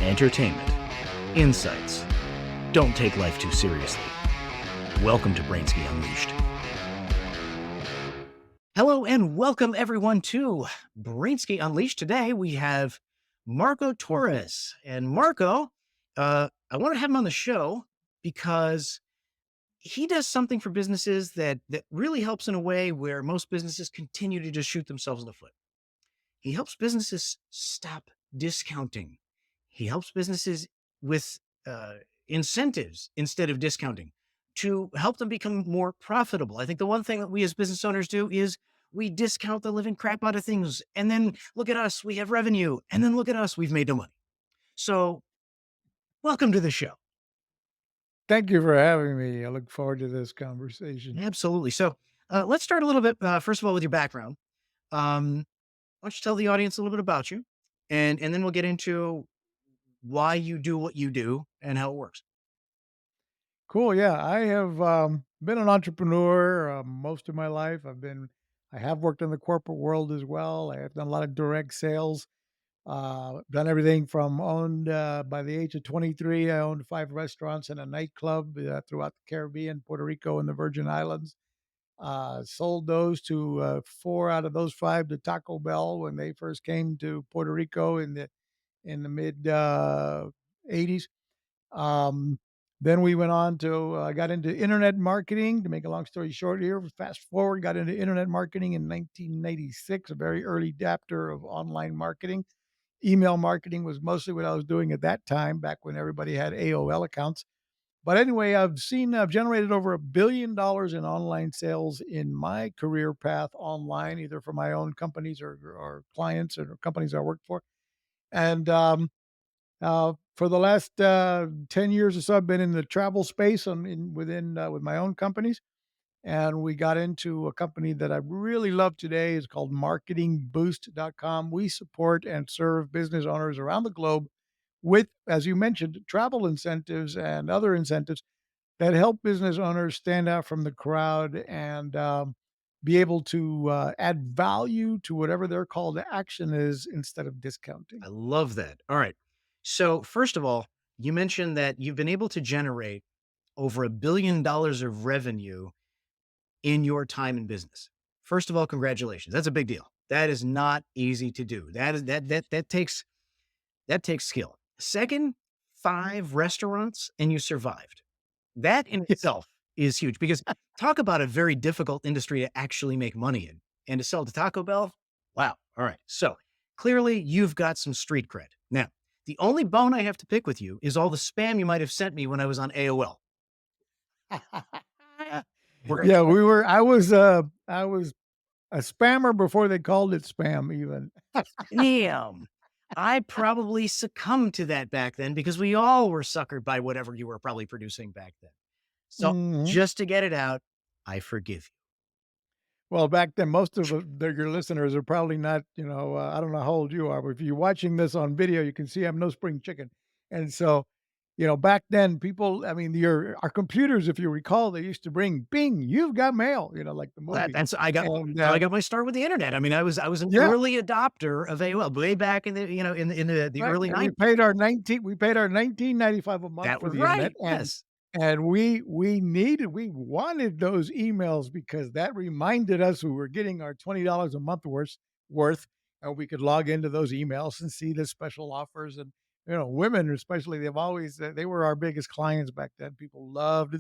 entertainment, insights. Don't take life too seriously. Welcome to Brainsky Unleashed. Hello and welcome everyone to Brainsky Unleashed. Today we have Marco Torres. And Marco, I want to have him on the show because he does something for businesses that really helps in a way where most businesses continue to just shoot themselves in the foot. He helps businesses stop discounting. He helps businesses with incentives instead of discounting to help them become more profitable. I think the one thing that we as business owners do is we discount the living crap out of things. And then look at us, we have revenue. And then look at us, we've made no money. So welcome to the show. Thank you for having me. I look forward to this conversation. Absolutely. So let's start a little bit, first of all, with your background. Why don't you tell the audience a little bit about you? And then we'll get into why you do what you do and how it works. Cool. Yeah, I have been an entrepreneur most of my life. I have worked in the corporate world as well. I have done a lot of direct sales. Done everything from owned by the age of 23. I owned 5 restaurants and a nightclub throughout the Caribbean, Puerto Rico, and the Virgin Islands. Sold those to 4 out of those 5 to Taco Bell when they first came to Puerto Rico in the mid 80s. Um, then we went on to I got into internet marketing. To make a long story short, here fast forward, got into internet marketing in 1996. A very early adapter of online marketing. Email marketing was mostly what I was doing at that time, back when everybody had AOL accounts. But anyway, I've generated over $1 billion in online sales in my career path online, either for my own companies or clients or companies I work for. And for the last 10 years or so, I've been in the travel space with my own companies. And we got into a company that I really love today. Is called Marketingboost.com. We support and serve business owners around the globe with, as you mentioned, travel incentives and other incentives that help business owners stand out from the crowd and be able to add value to whatever their call to action is instead of discounting. I love that. All right. So first of all, you mentioned that you've been able to generate over $1 billion of revenue in your time in business. First of all, congratulations. That's a big deal. That is not easy to do. That takes skill. Second, 5 restaurants and you survived. That in itself is huge because talk about a very difficult industry to actually make money in and to sell to Taco Bell. Wow. All right. So clearly you've got some street cred. Now, the only bone I have to pick with you is all the spam you might have sent me when I was on AOL. We're Yeah, I was a spammer before they called it spam even. damn. I probably succumbed to that back then because we all were suckered by whatever you were probably producing back then. So Mhm. just to get it out, I forgive Well, back then, most of your listeners are probably not, I don't know how old you are, but if you're watching this on video, you can see I'm no spring chicken. And so, back then, people, I mean, our computers, if you recall, they used to bring "Bing, you've got mail," like the you. That, movie. that's And I got my start with the internet. I mean, I was an yeah, early adopter of AOL way back in the in the right. early And we 90s. paid our 1995 a month That for was the internet, right. Yes. and we wanted those emails because that reminded us we were getting our $20 a month worth, and we could log into those emails and see the special offers. And women especially, they were our biggest clients back then. People loved,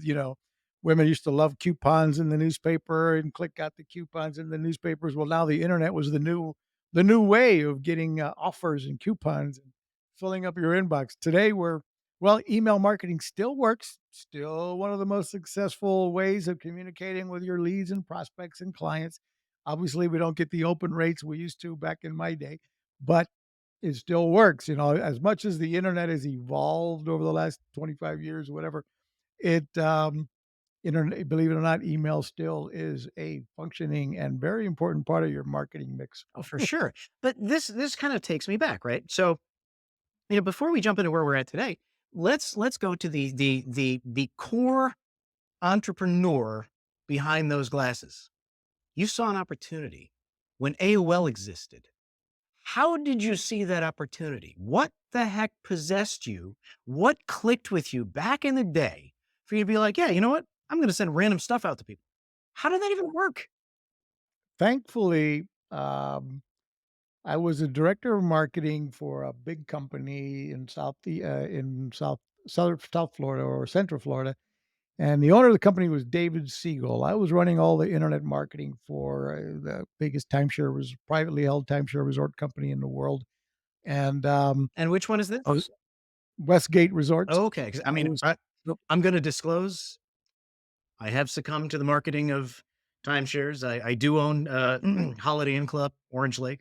women used to love coupons in the newspaper and click out the coupons in the newspapers. Well, now the internet was the new way of getting offers and coupons and filling up your inbox. Today, email marketing still works, still one of the most successful ways of communicating with your leads and prospects and clients. Obviously, we don't get the open rates we used to back in my day, but it still works. As much as the internet has evolved over the last 25 years, whatever, it, internet, believe it or not, email still is a functioning and very important part of your marketing mix. Oh, for sure. But this kind of takes me back, right? So, before we jump into where we're at today, let's go to the core entrepreneur behind those glasses. You saw an opportunity when AOL existed. How did you see that opportunity? What the heck possessed you? What clicked with you back in the day for you to be like, yeah, you know what? I'm going to send random stuff out to people. How did that even work? Thankfully, I was a director of marketing for a big company in South Florida or Central Florida, and the owner of the company was David Siegel. I was running all the internet marketing for the biggest privately held timeshare resort company in the world, and And which one is I was this? Westgate Resorts. Okay. 'Cause, I I mean, was I'm going to disclose I have succumbed to the marketing of timeshares. I do own Holiday Inn Club, Orange Lake.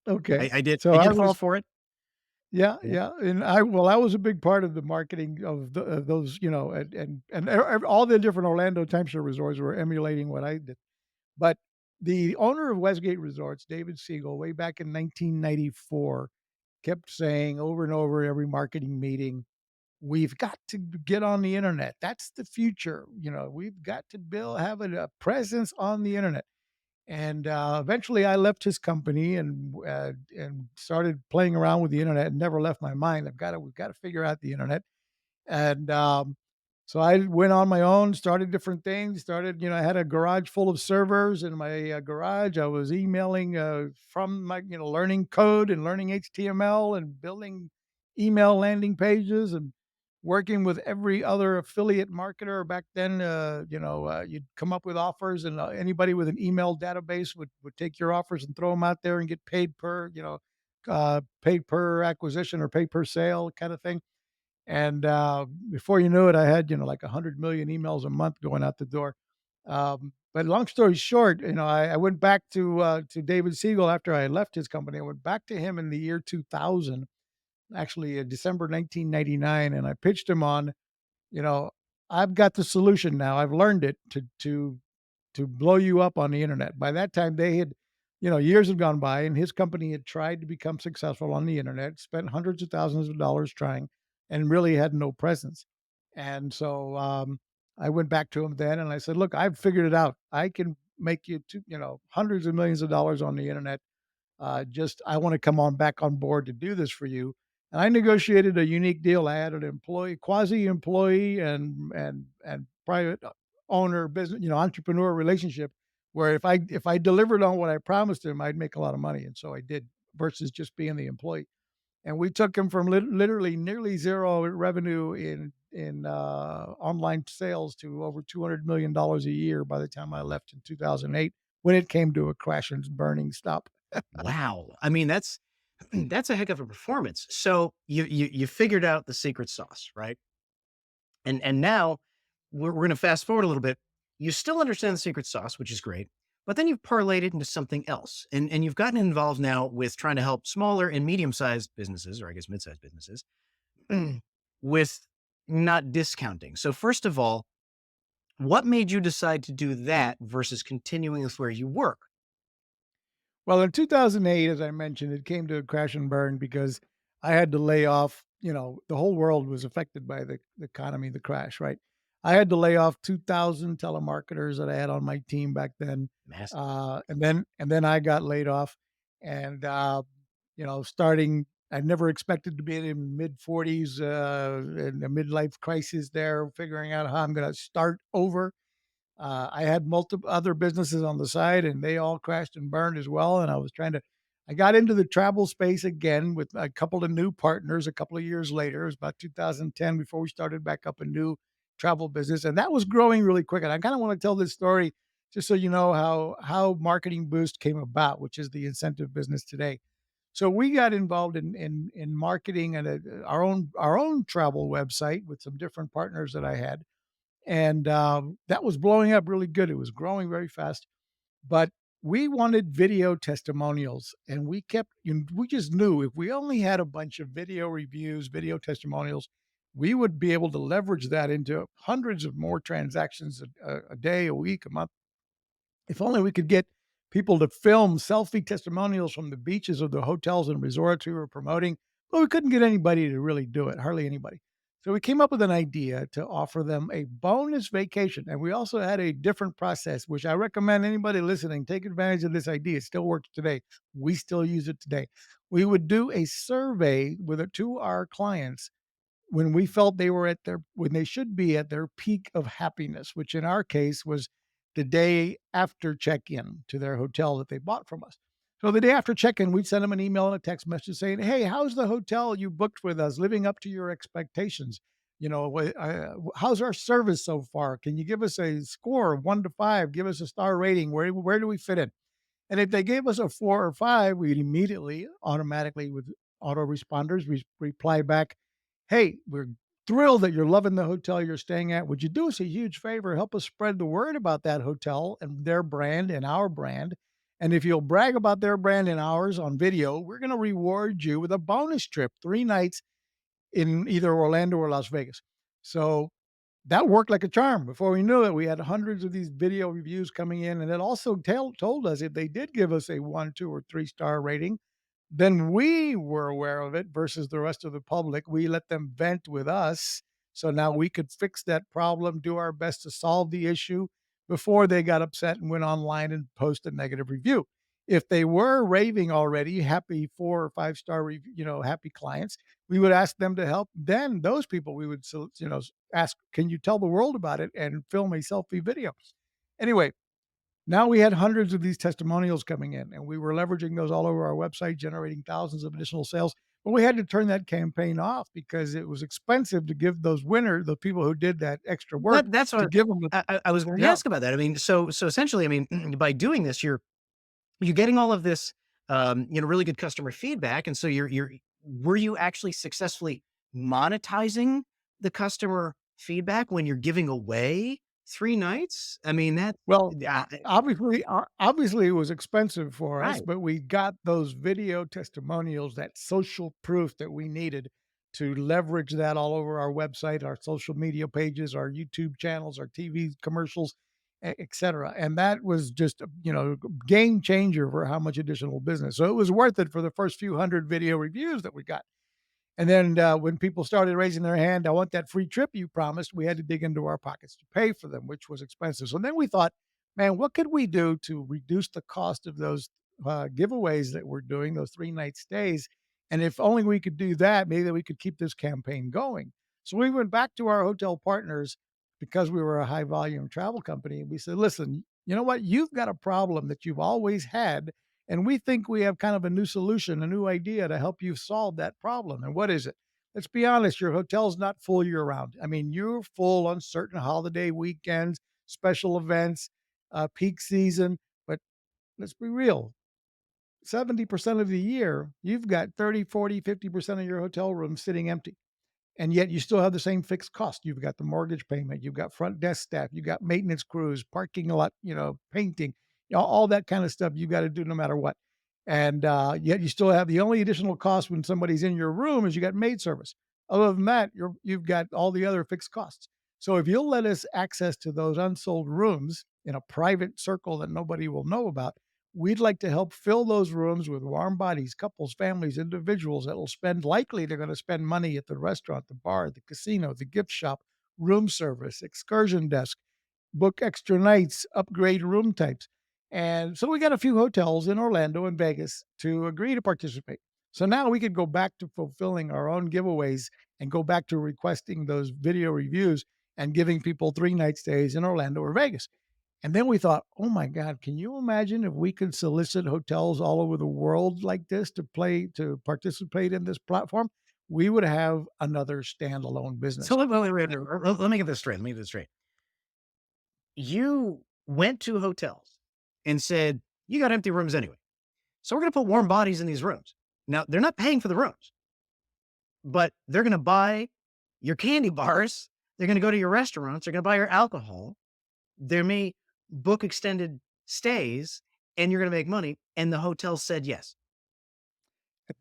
okay. I did So I I did fall was for it. Yeah, Yeah. yeah, and I was a big part of the marketing of those, all the different Orlando timeshare resorts were emulating what I did. But the owner of Westgate Resorts, David Siegel, way back in 1994, kept saying over and over every marketing meeting, "We've got to get on the internet. That's the future. We've got to have a presence on the internet." And eventually, I left his company and started playing around with the internet and never left my mind. We've got to figure out the internet. And so I went on my own, started different things. I had a garage full of servers in my garage. I was emailing from learning code and learning HTML and building email landing pages and working with every other affiliate marketer back then. You'd come up with offers, and anybody with an email database would take your offers and throw them out there and get paid per acquisition or paid per sale kind of thing. And before you knew it, I had like 100 million emails a month going out the door. But long story short, I went back to David Siegel after I left his company. I went back to him in the year 2000, actually December 1999, and I pitched him on, you know, I've got the solution now. I've learned it to blow you up on the internet. By that time, years had gone by, and his company had tried to become successful on the internet, spent hundreds of thousands of dollars trying, and really had no presence. And so I went back to him then, and I said, "Look, I've figured it out. I can make hundreds of millions of dollars on the internet. Just I want to come on back on board to do this for you." And I negotiated a unique deal. I had an employee, quasi employee, and private owner business, entrepreneur relationship, where if I delivered on what I promised him, I'd make a lot of money, and so I did. Versus just being the employee, and we took him from literally nearly zero revenue in online sales to over $200 million a year by the time I left in 2008, when it came to a crash and burning stop. Wow. I mean, that's that's a heck of a performance. So you figured out the secret sauce, right? And now we're going to fast forward a little bit. You still understand the secret sauce, which is great, but then you've parlayed it into something else, and you've gotten involved now with trying to help smaller and medium sized businesses, or I guess mid sized businesses, with not discounting. So first of all, what made you decide to do that versus continuing with where you work? Well, in 2008, as I mentioned, it came to a crash and burn because I had to lay off. The whole world was affected by the economy, the crash, right? I had to lay off 2,000 telemarketers that I had on my team back then, Massive. and then I got laid off, and starting. I never expected to be in mid 40s, in a midlife crisis. There, figuring out how I'm going to start over. I had multiple other businesses on the side, and they all crashed and burned as well. And I got into the travel space again with a couple of new partners a couple of years later. It was about 2010 before we started back up a new travel business, and that was growing really quick. And I kind of want to tell this story just so you know how Marketing Boost came about, which is the incentive business today. So we got involved in marketing and our own travel website with some different partners that I had, and that was blowing up really good. It was growing very fast, but we wanted video testimonials, and we just knew if we only had a bunch of video reviews, video testimonials, we would be able to leverage that into hundreds of more transactions a day, a week, a month. If only we could get people to film selfie testimonials from the beaches of the hotels and resorts we were promoting, but we couldn't get anybody to really do it, hardly anybody. So we came up with an idea to offer them a bonus vacation. And we also had a different process, which I recommend anybody listening take advantage of this idea. It still works today. We still use it today. We would do a survey to our clients when we felt they were when they should be at their peak of happiness, which in our case was the day after check-in to their hotel that they bought from us. So the day after check-in, we'd send them an email and a text message saying, "Hey, how's the hotel you booked with us living up to your expectations? How's our service so far? Can you give us a score of 1 to 5? Give us a star rating. Where do we fit in?" And if they gave us a 4 or 5, we'd immediately, automatically, with autoresponders, reply back, "Hey, we're thrilled that you're loving the hotel you're staying at. Would you do us a huge favor? Help us spread the word about that hotel and their brand and our brand. And if you'll brag about their brand and ours on video, we're going to reward you with a bonus trip, 3 nights in either Orlando or Las Vegas." So that worked like a charm. Before we knew it, we had hundreds of these video reviews coming in. And it also told us if they did give us a 1, 2, or 3 star rating, then we were aware of it versus the rest of the public. We let them vent with us. So now we could fix that problem, do our best to solve the issue before they got upset and went online and post a negative review. If they were raving already, happy 4 or 5 star review, happy clients, we would ask them to help. Then those people we would, ask, "Can you tell the world about it and film a selfie video?" Anyway, now we had hundreds of these testimonials coming in, and we were leveraging those all over our website, generating thousands of additional sales. But we had to turn that campaign off because it was expensive to give those winners, the people who did that extra work, That's to what give them. I was going to Yeah. ask about that. I mean, so essentially, I mean, by doing this, you're getting all of this, really good customer feedback, and so you're were you actually successfully monetizing the customer feedback when you're giving away 3 nights? I mean, that Well, yeah, obviously, it was expensive for us, right. but we got those video testimonials, that social proof that we needed to leverage that all over our website, our social media pages, our YouTube channels, our TV commercials, et cetera. And that was just a, game changer for how much additional business. So it was worth it for the first few hundred video reviews that we got. And then when people started raising their hand, "I want that free trip you promised," we had to dig into our pockets to pay for them, which was expensive. So then we thought, man, what could we do to reduce the cost of those giveaways that we're doing, those 3 night stays? And if only we could do that, maybe we could keep this campaign going. So we went back to our hotel partners because we were a high volume travel company. And we said, "Listen, you know what? You've got a problem that you've always had, and we think we have kind of a new solution, a new idea to help you solve that problem." And what is it? Let's be honest, your hotel's not full year round. I mean, you're full on certain holiday weekends, special events, peak season. But let's be real, 70% of the year, you've got 30, 40, 50% of your hotel rooms sitting empty. And yet you still have the same fixed cost. You've got the mortgage payment, you've got front desk staff, you've got maintenance crews, parking lot, painting, all that kind of stuff you got to do no matter what. And yet you still have the only additional cost when somebody's in your room is you got maid service. Other than that, you've got all the other fixed costs. So if you'll let us access to those unsold rooms in a private circle that nobody will know about, we'd like to help fill those rooms with warm bodies, couples, families, individuals that will spend, likely they're going to spend money at the restaurant, the bar, the casino, the gift shop, room service, excursion desk, book extra nights, upgrade room types. And so we got a few hotels in Orlando and Vegas to agree to participate. So now we could go back to fulfilling our own giveaways and go back to requesting those video reviews and giving people 3 night stays in Orlando or Vegas. And then we thought, "Oh my God, can you imagine if we could solicit hotels all over the world like this to participate in this platform? We would have another standalone So business." let me get this straight. Let me get this straight. You went to hotels and said, "You got empty rooms anyway. So we're going to put warm bodies in these rooms." Now, they're not paying for the rooms, but they're going to buy your candy bars. They're going to go to your restaurants. They're going to buy your alcohol. They may book extended stays and you're going to make money. And the hotel said yes.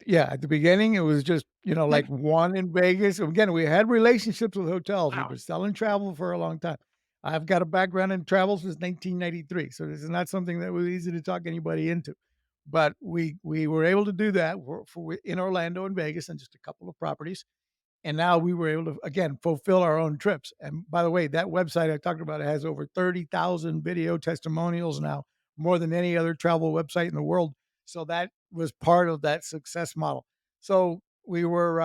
Yeah, at the beginning, it was just, Okay. like one in Vegas. Again, we had relationships with hotels. We've Wow. been selling travel for a long time. I've got a background in travel since 1993, so this is not something that was easy to talk anybody into. But we were able to do that in Orlando and Vegas and just a couple of properties. And now we were able to, again, fulfill our own trips. And by the way, that website I talked about, it has over 30,000 video testimonials now, more than any other travel website in the world. So that was part of that success model. So we were,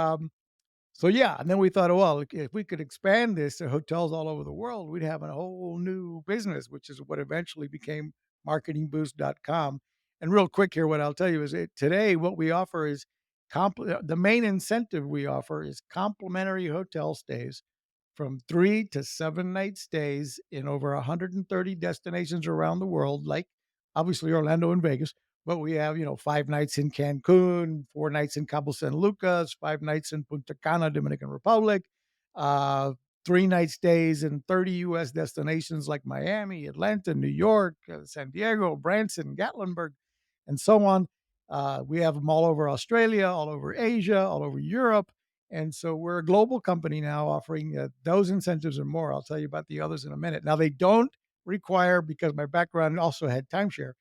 yeah, and then we thought, well, if we could expand this to hotels all over the world, we'd have a whole new business, which is what eventually became marketingboost.com. And real quick here, what I'll tell you is today, what we offer is the main incentive we offer is complimentary hotel stays from 3 to 7 night stays in over 130 destinations around the world, like obviously Orlando and Vegas. But we have, 5 nights in Cancun, 4 nights in Cabo San Lucas, 5 nights in Punta Cana, Dominican Republic, uh, 3 night stays in 30 US destinations like Miami, Atlanta, New York, San Diego, Branson, Gatlinburg, and so on. We have them all over Australia, all over Asia, all over Europe. And so we're a global company now offering those incentives and more. I'll tell you about the others in a minute. Now, they don't require, because my background also had timeshare,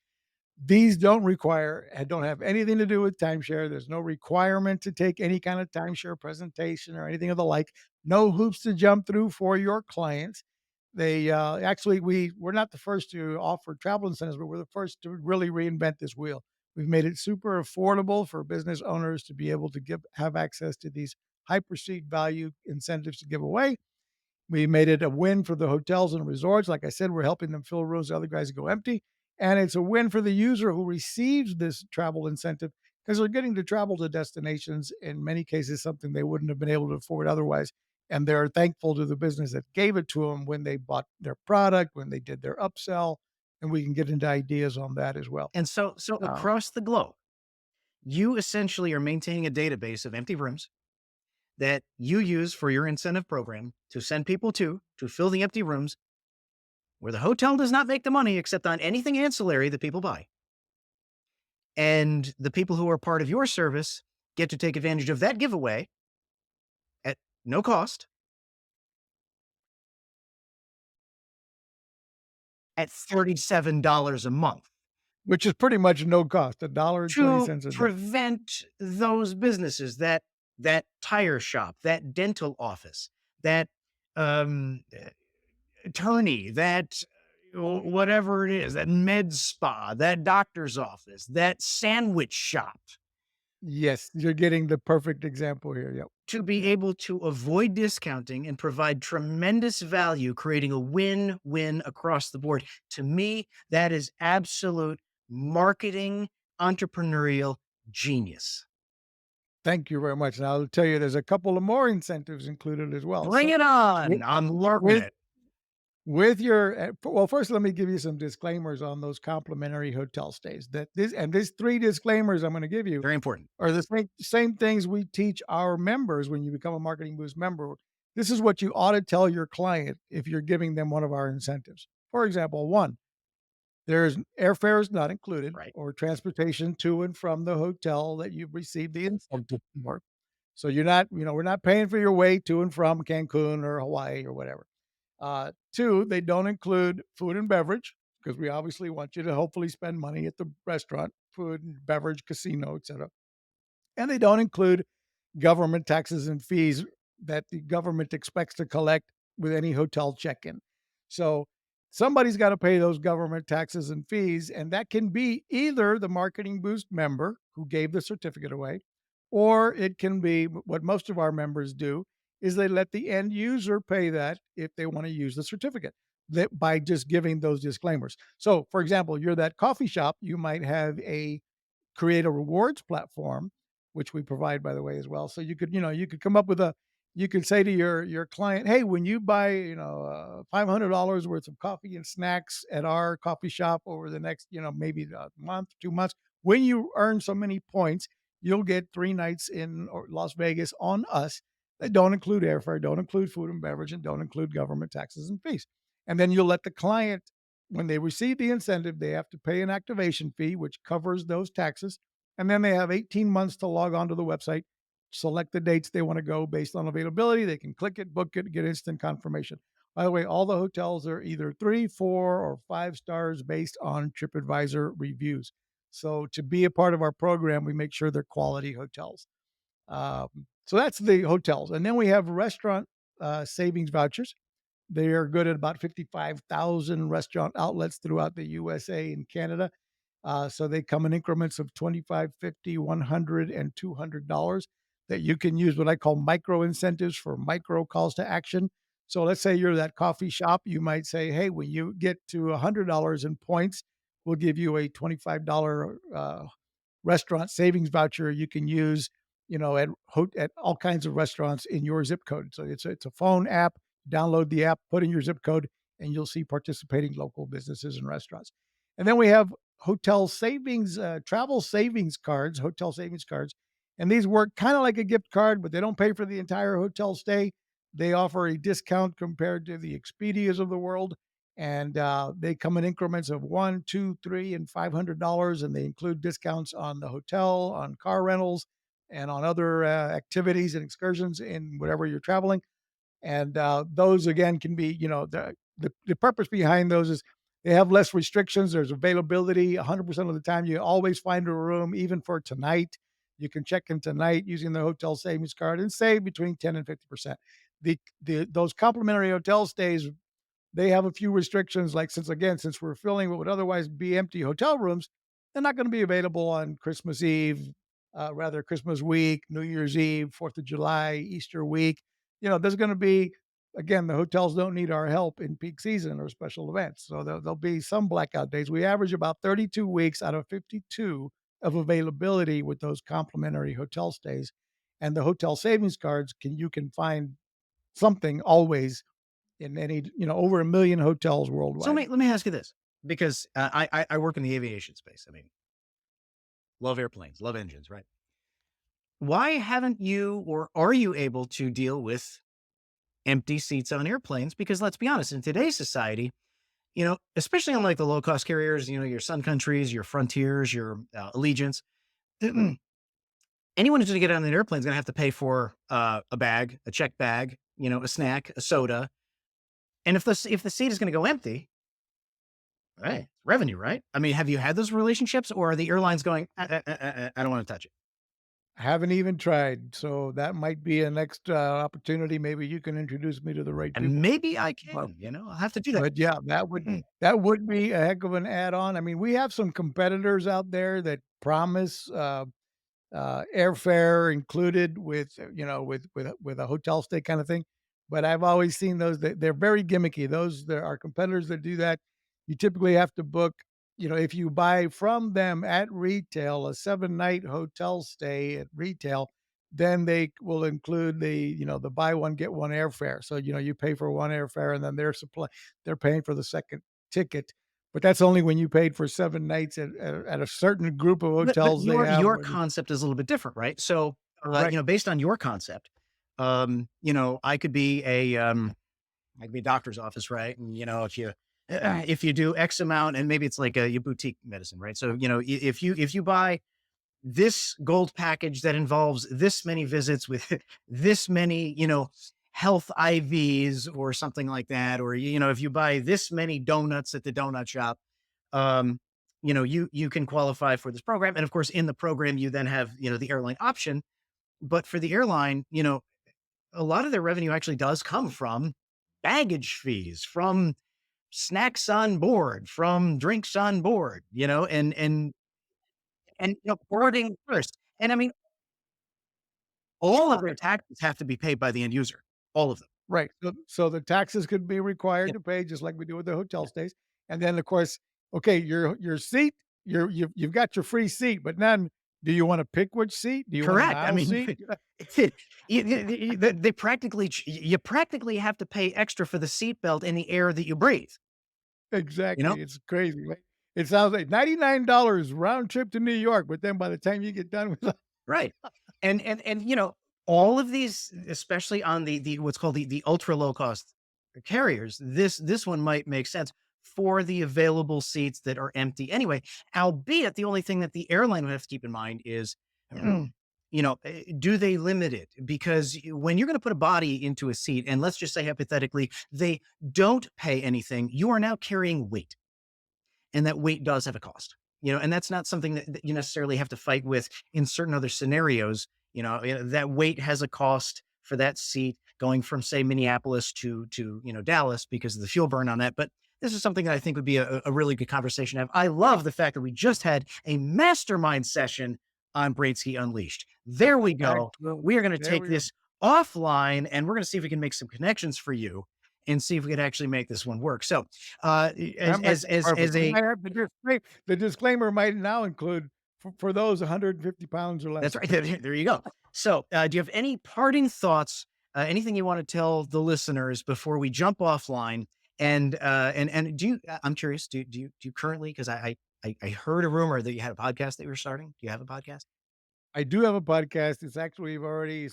these don't require and don't have anything to do with timeshare. There's no requirement to take any kind of timeshare presentation or anything of the like. No hoops to jump through for your clients. They actually we're not the first to offer travel incentives, but we're the first to really reinvent this wheel. We've made it super affordable for business owners to be able to have access to these high perceived value incentives to give away. We made it a win for the hotels and resorts. Like I said, we're helping them fill rooms, other guys go empty. And it's a win for the user who receives this travel incentive because they're getting to travel to destinations, in many cases, something they wouldn't have been able to afford otherwise. And they're thankful to the business that gave it to them when they bought their product, when they did their upsell. And we can get into ideas on that as well. And so Uh, across the globe, you essentially are maintaining a database of empty rooms that you use for your incentive program to send people to fill the empty rooms where the hotel does not make the money except on anything ancillary that people buy. And the people who are part of your service get to take advantage of that giveaway at no cost at $37 a month which is pretty much no cost, a dollar and 20 to cents a day. prevent those businesses, that tire shop, that dental office, that um, attorney, that whatever it is, that med spa, that doctor's office, that sandwich shop, Yes, you're getting the perfect example here. Yep. to be Yep. able to avoid discounting and provide tremendous value, creating a win-win across the board. To me, that is absolute marketing entrepreneurial genius. Thank you very much, and I'll tell you there's a couple of more incentives included as well. Bring So, it with on. I'm learning with it. your well, first, let me give you some disclaimers on those complimentary hotel stays. That this and these 3 disclaimers I'm gonna give you Very important. are the same things we teach our members when you become a Marketing Boost member. This is what you ought to tell your client if you're giving them one of our incentives. For example, 1, there's airfare is not included Right. or transportation to and from the hotel that you've received the incentive for. So you're not, we're not paying for your way to and from Cancun or Hawaii or whatever. 2, they don't include food and beverage because we obviously want you to hopefully spend money at the restaurant, food and beverage, casino, etc. And they don't include government taxes and fees that the government expects to collect with any hotel check-in. So somebody's got to pay those government taxes and fees, and that can be either the Marketing Boost member who gave the certificate away, or it can be what most of our members do is they let the end user pay that if they want to use the certificate that by just giving those disclaimers. So, for example, you're that coffee shop, you might have a create a rewards platform, which we provide, by the way, as well. So you could come up with you could say to your client, hey, when you buy, $500 worth of coffee and snacks at our coffee shop over the next, maybe a month, 2 months, when you earn so many points, you'll get 3 nights in Las Vegas on us that don't include airfare, don't include food and beverage, and don't include government taxes and fees. And then you'll let the client, when they receive the incentive, they have to pay an activation fee, which covers those taxes. And then they have 18 months to log on to the website, select the dates they want to go based on availability. They can click it, book it, get instant confirmation. By the way, all the hotels are either 3, 4, or 5 stars based on TripAdvisor reviews. So to be a part of our program, we make sure they're quality hotels. So that's the hotels, and then we have restaurant savings vouchers. They are good at about 55,000 restaurant outlets throughout the USA and Canada. So they come in increments of 25, 50, 100, and $200 that you can use what I call micro incentives for micro calls to action. So let's say you're that coffee shop, you might say, hey, when you get to $100 in points, we'll give you a $25 restaurant savings voucher you can use, at all kinds of restaurants in your zip code. So it's a phone app. Download the app, put in your zip code, and you'll see participating local businesses and restaurants. And then we have hotel savings, travel savings cards, hotel savings cards, and these work kind of like a gift card, but they don't pay for the entire hotel stay. They offer a discount compared to the Expedias of the world, and they come in increments of one, two, three, and $500, and they include discounts on the hotel, on car rentals, and on other activities and excursions in whatever you're traveling. And those again can be, the purpose behind those is they have less restrictions. There's availability 100% of the time. You always find a room, even for tonight. You can check in tonight using the hotel savings card and save between 10 and 50%. Those complimentary hotel stays, they have a few restrictions, like since we're filling what would otherwise be empty hotel rooms, they're not going to be available on Christmas Eve, rather Christmas week, New Year's Eve, 4th of July, Easter week. There's going to be, again, the hotels don't need our help in peak season or special events. So there'll be some blackout days. We average about 32 weeks out of 52 of availability with those complimentary hotel stays. And the hotel savings cards you can find something always in any, over 1,000,000 hotels So worldwide. let me ask you this, because I work in the aviation space. I mean, love airplanes, love engines, right? Why haven't you, or are you able to deal with empty seats on airplanes? Because let's be honest, in today's society, especially on like the low cost carriers, your Sun Countries, your Frontiers, your Allegiants, anyone who's going to get on an airplane is going to have to pay for a bag, a check bag, a snack, a soda. And if the seat is going to go empty, right, it's revenue, right? I mean, have you had those relationships, or are the airlines going, I don't want to touch it? Haven't even tried, so that might be a next, opportunity. Maybe you can introduce me to the right And people. maybe I But can, I'll have to do that. but yeah, that would be a heck of an add-on. I mean, we have some competitors out there that promise, airfare included with, with a hotel stay kind of thing. But I've always seen those that they're very gimmicky. There are competitors that do that. You typically have to book, if you buy from them at retail, a 7-night hotel stay at retail, then they will include the buy one get one airfare. So you pay for one airfare, and then they're paying for the second ticket. But that's only when you paid for 7 nights at a certain group of But hotels they have. your concept is a little bit different, right? So, Right. based on your concept, I could be a doctor's office, right? And if you do X amount, and maybe it's like a your boutique medicine, right? So, if you buy this gold package that involves this many visits with this many, health IVs or something like that, or if you buy this many donuts at the donut shop, um, you can qualify for this program. And of course, in the program, you then have, the airline option. But for the airline, a lot of their revenue actually does come from baggage fees, from snacks on board, from drinks on board, and boarding first. And I mean, all of their taxes have to be paid by the end user, all of them. Right. So the taxes could be required Yeah. to pay just like we do with the hotel stays. And then of course, okay, your seat, you've got your free seat, but then do you want to pick which seat? Do you want an Correct. I aisle mean, seat? they practically you practically have to pay extra for the seatbelt and the air that you breathe, you know? Exactly. It's crazy, right? It sounds like $99 round trip to New York, but then by the time you get done with Right. And all of these, especially on the what's called the ultra low cost carriers, this one might make sense for the available seats that are empty anyway. Albeit the only thing that the airline would have to keep in mind is, do they limit it? Because when you're going to put a body into a seat, and let's just say hypothetically they don't pay anything, you are now carrying weight, and that weight does have a cost. And that's not something that you necessarily have to fight with in certain other scenarios. That weight has a cost for that seat going from, say, Minneapolis to Dallas because of the fuel burn on that. But this is something that I think would be a really good conversation to have. I love the fact that we just had a mastermind session on Brainsky Unleashed. There we go. Excellent. We are going to There take we go. this offline and we're going to see if we can make some connections for you and see if we can actually make this one work. So, That might be perfect. as We a might have the disclaimer might now include for those 150 pounds or That's less. right. There you go. So, do you have any parting thoughts? Anything you want to tell the listeners before we jump offline? And do you? I'm curious. Do you currently? Because I heard a rumor that you had a podcast that you were starting. Do you have a podcast? I do have a podcast. It's actually we've already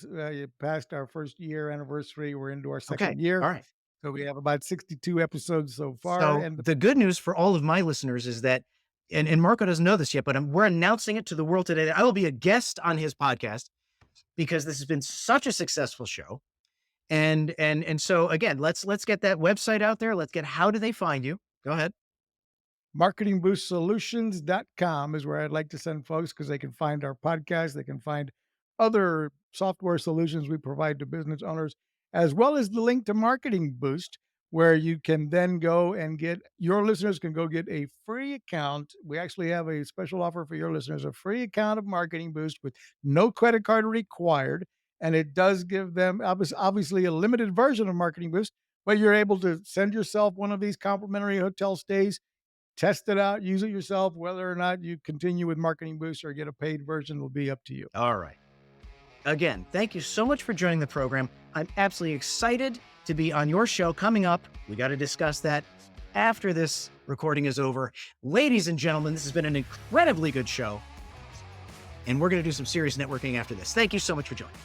passed our first year anniversary. We're into our Okay. second year. All right. So we have about 62 episodes so far. So And the good news for all of my listeners is that, and Marco doesn't know this yet, but we're announcing it to the world today that I will be a guest on his podcast because this has been such a successful show. And so again, let's get that website out there. Let's get how do they find you? Go ahead. marketingboostsolutions.com is where I'd like to send folks because they can find our podcast. They can find other software solutions we provide to business owners, as well as the link to Marketing Boost, where you can then go and get your listeners can go get a free account. We actually have a special offer for your listeners, a free account of Marketing Boost with no credit card required. And it does give them obviously a limited version of Marketing Boost, but you're able to send yourself one of these complimentary hotel stays. Test it out, use it yourself. Whether or not you continue with Marketing Boost or get a paid version will be up to you. All right. Again, thank you so much for joining the program. I'm absolutely excited to be on your show coming up. We got to discuss that after this recording is over. Ladies and gentlemen, this has been an incredibly good show. And we're going to do some serious networking after this. Thank you so much for joining.